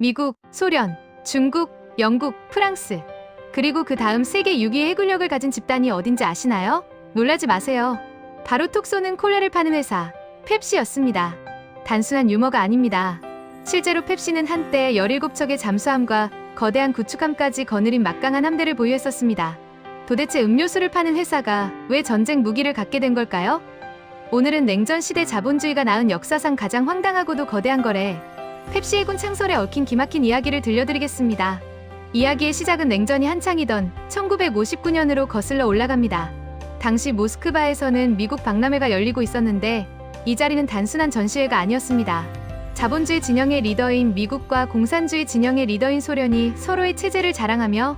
미국, 소련, 중국, 영국, 프랑스, 그리고 그 다음 세계 6위의 해군력을 가진 집단이 어딘지 아시나요? 놀라지 마세요. 바로 톡 쏘는 콜라를 파는 회사, 펩시였습니다. 단순한 유머가 아닙니다. 실제로 펩시는 한때 17척의 잠수함과 거대한 구축함까지 거느린 막강한 함대를 보유했었습니다. 도대체 음료수를 파는 회사가 왜 전쟁 무기를 갖게 된 걸까요? 오늘은 냉전 시대 자본주의가 낳은 역사상 가장 황당하고도 거대한 거래, 펩시 해군 창설에 얽힌 기막힌 이야기를 들려드리겠습니다. 이야기의 시작은 냉전이 한창이던 1959년으로 거슬러 올라갑니다. 당시 모스크바에서는 미국 박람회가 열리고 있었는데 이 자리는 단순한 전시회가 아니었습니다. 자본주의 진영의 리더인 미국과 공산주의 진영의 리더인 소련이 서로의 체제를 자랑하며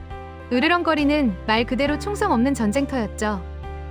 으르렁거리는 말 그대로 총성 없는 전쟁터였죠.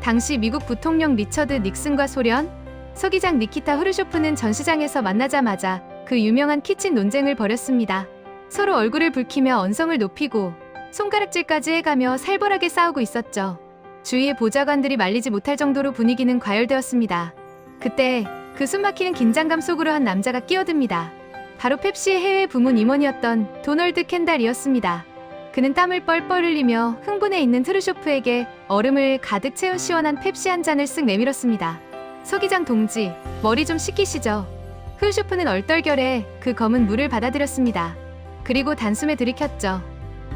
당시 미국 부통령 리처드 닉슨과 소련 서기장 니키타 후르쇼프는 전시장에서 만나자마자 그 유명한 키친 논쟁을 벌였습니다. 서로 얼굴을 붉히며 언성을 높이고 손가락질까지 해가며 살벌하게 싸우고 있었죠. 주위의 보좌관들이 말리지 못할 정도로 분위기는 과열되었습니다. 그때 그 숨막히는 긴장감 속으로 한 남자가 끼어듭니다. 바로 펩시의 해외 부문 임원이었던 도널드 켄달이었습니다. 그는 땀을 뻘뻘 흘리며 흥분해 있는 트루쇼프에게 얼음을 가득 채운 시원한 펩시 한 잔을 쓱 내밀었습니다. 서기장 동지, 머리 좀 식히시죠. 트루쇼프는 얼떨결에 그 검은 물을 받아들였습니다. 그리고 단숨에 들이켰죠.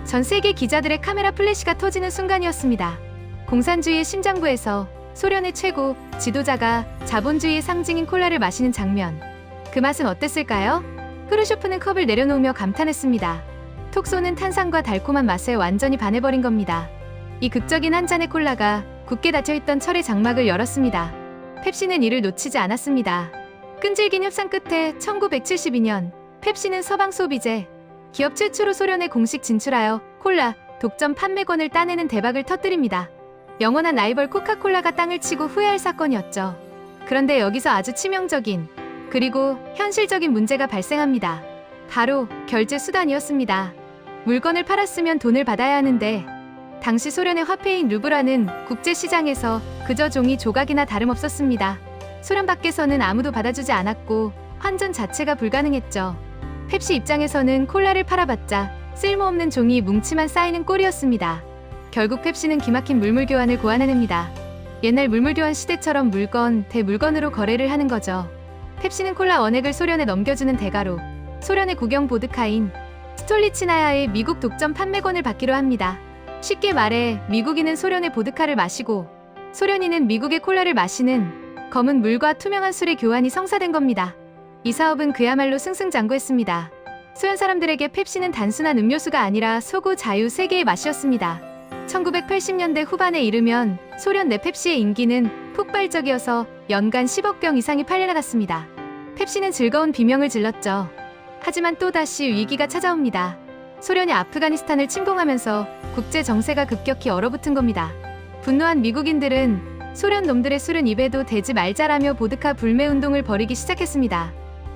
전 세계 기자들의 카메라 플래시가 터지는 순간이었습니다. 공산주의의 심장부에서 소련의 최고 지도자가 자본주의의 상징인 콜라를 마시는 장면. 그 맛은 어땠을까요? 크루쇼프는 컵을 내려놓으며 감탄했습니다. 톡 쏘는 탄산과 달콤한 맛에 완전히 반해버린 겁니다. 이 극적인 한 잔의 콜라가 굳게 닫혀있던 철의 장막을 열었습니다. 펩시는 이를 놓치지 않았습니다. 끈질긴 협상 끝에 1972년 펩시는 서방 소비재 기업 최초로 소련에 공식 진출하여 콜라 독점 판매권을 따내는 대박을 터뜨립니다. 영원한 라이벌 코카콜라가 땅을 치고 후회할 사건이었죠. 그런데 여기서 아주 치명적인 그리고 현실적인 문제가 발생합니다. 바로 결제 수단이었습니다. 물건을 팔았으면 돈을 받아야 하는데 당시 소련의 화폐인 루브라는 국제시장에서 그저 종이 조각이나 다름없었습니다. 소련 밖에서는 아무도 받아주지 않았고 환전 자체가 불가능했죠. 펩시 입장에서는 콜라를 팔아봤자 쓸모없는 종이 뭉치만 쌓이는 꼴이었습니다. 결국 펩시는 기막힌 물물 교환을 고안해냅니다. 옛날 물물 교환 시대처럼 물건 대 물건으로 거래를 하는 거죠. 펩시는 콜라 원액을 소련에 넘겨주는 대가로 소련의 국영 보드카인 스톨리치나야의 미국 독점 판매권을 받기로 합니다. 쉽게 말해 미국인은 소련의 보드카를 마시고 소련인은 미국의 콜라를 마시는 검은 물과 투명한 술의 교환이 성사된 겁니다. 이 사업은 그야말로 승승장구했습니다. 소련 사람들에게 펩시는 단순한 음료수가 아니라 소구 자유 세계의 맛이었습니다. 1980년대 후반에 이르면 소련 내 펩시의 인기는 폭발적이어서 연간 10억 병 이상이 팔려나갔습니다. 펩시는 즐거운 비명을 질렀죠. 하지만 또다시 위기가 찾아옵니다. 소련이 아프가니스탄을 침공하면서 국제 정세가 급격히 얼어붙은 겁니다. 분노한 미국인들은 소련 놈들의 술은 입에도 대지 말자라며 보드카 불매 운동을 벌이기 시작했습니다.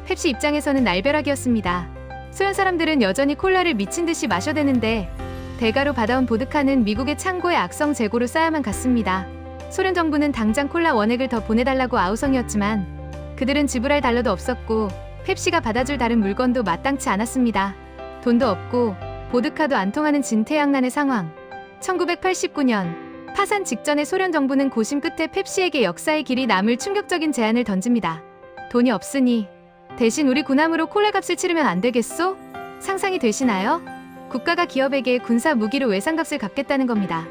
펩시 입장에서는 날벼락이었습니다. 소련 사람들은 여전히 콜라를 미친 듯이 마셔대는데 대가로 받아온 보드카는 미국의 창고에 악성 재고로 쌓여만 갔습니다. 소련 정부는 당장 콜라 원액을 더 보내달라고 아우성이었지만 그들은 지불할 달러도 없었고 펩시가 받아줄 다른 물건도 마땅치 않았습니다. 돈도 없고 보드카도 안 통하는 진퇴양난의 상황. 1989년 파산 직전에 소련 정부는 고심 끝에 펩시에게 역사의 길이 남을 충격적인 제안을 던집니다. 돈이 없으니 대신 우리 군함으로 콜라 값을 치르면 안 되겠소? 상상이 되시나요? 국가가 기업에게 군사 무기로 외상값을 갚겠다는 겁니다.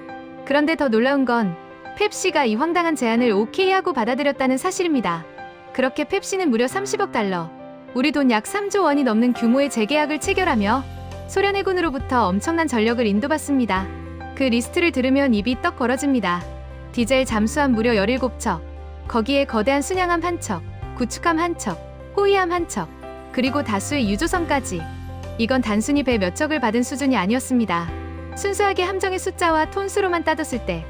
그런데 더 놀라운 건 펩시가 이 황당한 제안을 오케이하고 받아들였다는 사실입니다. 그렇게 펩시는 무려 30억 달러, 우리 돈 약 3조 원이 넘는 규모의 재계약을 체결하며 소련 해군으로부터 엄청난 전력을 인도받습니다. 그 리스트를 들으면 입이 떡 벌어집니다. 디젤 잠수함 무려 17척, 거기에 거대한 순양함 1척, 구축함 1척, 호위함 1척, 그리고 다수의 유조선까지. 이건 단순히 배 몇 척을 받은 수준이 아니었습니다. 순수하게 함정의 숫자와 톤수로만 따졌을 때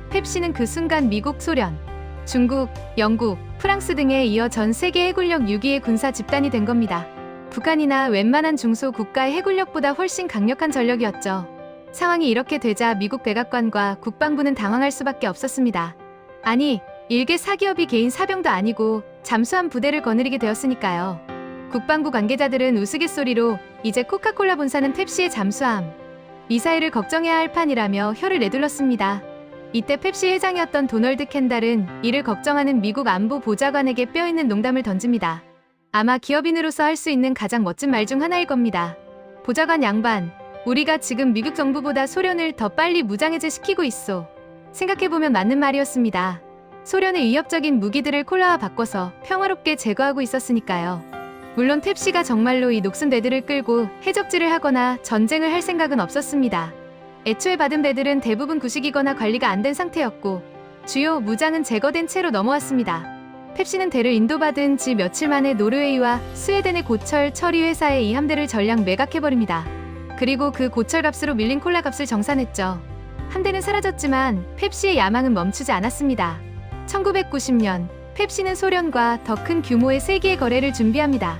펩시는 그 순간 미국, 소련, 중국, 영국, 프랑스 등에 이어 전 세계 해군력 6위의 군사 집단이 된 겁니다. 북한이나 웬만한 중소 국가의 해군력보다 훨씬 강력한 전력이었죠. 상황이 이렇게 되자 미국 백악관과 국방부는 당황할 수밖에 없었습니다. 아니, 일개 사기업이 개인 사병도 아니고 잠수함 부대를 거느리게 되었으니까요. 국방부 관계자들은 우스갯소리로 이제 코카콜라 본사는 펩시의 잠수함, 미사일을 걱정해야 할 판이라며 혀를 내둘렀습니다. 이때 펩시 회장이었던 도널드 켄달은 이를 걱정하는 미국 안보 보좌관에게 뼈있는 농담을 던집니다. 아마 기업인으로서 할 수 있는 가장 멋진 말 중 하나일 겁니다. 보좌관 양반, 우리가 지금 미국 정부보다 소련을 더 빨리 무장해제시키고 있소. 생각해보면 맞는 말이었습니다. 소련의 위협적인 무기들을 콜라와 바꿔서 평화롭게 제거하고 있었으니까요. 물론 펩시가 정말로 이 녹슨 배들을 끌고 해적질을 하거나 전쟁을 할 생각은 없었습니다. 애초에 받은 배들은 대부분 구식이거나 관리가 안 된 상태였고 주요 무장은 제거된 채로 넘어왔습니다. 펩시는 대를 인도받은 지 며칠 만에 노르웨이와 스웨덴의 고철 처리 회사에 이 함대를 전량 매각해버립니다. 그리고 그 고철 값으로 밀린 콜라 값을 정산했죠. 함대는 사라졌지만 펩시의 야망은 멈추지 않았습니다. 1990년 펩시는 소련과 더 큰 규모의 세계의 거래를 준비합니다.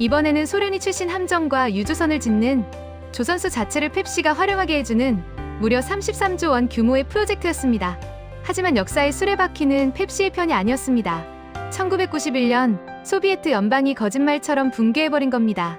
이번에는 소련이 출신 함정과 유조선을 짓는 조선소 자체를 펩시가 활용하게 해주는 무려 33조 원 규모의 프로젝트였습니다. 하지만 역사의 수레바퀴는 펩시의 편이 아니었습니다. 1991년 소비에트 연방이 거짓말처럼 붕괴해버린 겁니다.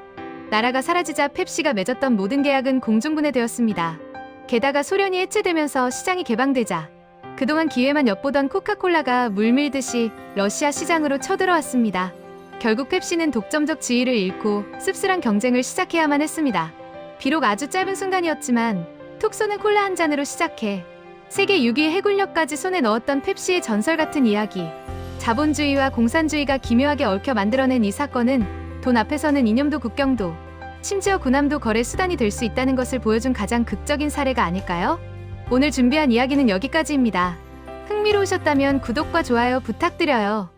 나라가 사라지자 펩시가 맺었던 모든 계약은 공중분해되었습니다. 게다가 소련이 해체되면서 시장이 개방되자 그동안 기회만 엿보던 코카콜라가 물밀듯이 러시아 시장으로 쳐들어왔습니다. 결국 펩시는 독점적 지위를 잃고 씁쓸한 경쟁을 시작해야만 했습니다. 비록 아주 짧은 순간이었지만 톡 쏘는 콜라 한 잔으로 시작해 세계 6위 해군력까지 손에 넣었던 펩시의 전설 같은 이야기. 자본주의와 공산주의가 기묘하게 얽혀 만들어낸 이 사건은 돈 앞에서는 이념도 국경도 심지어 군함도 거래 수단이 될 수 있다는 것을 보여준 가장 극적인 사례가 아닐까요? 오늘 준비한 이야기는 여기까지입니다. 흥미로우셨다면 구독과 좋아요 부탁드려요.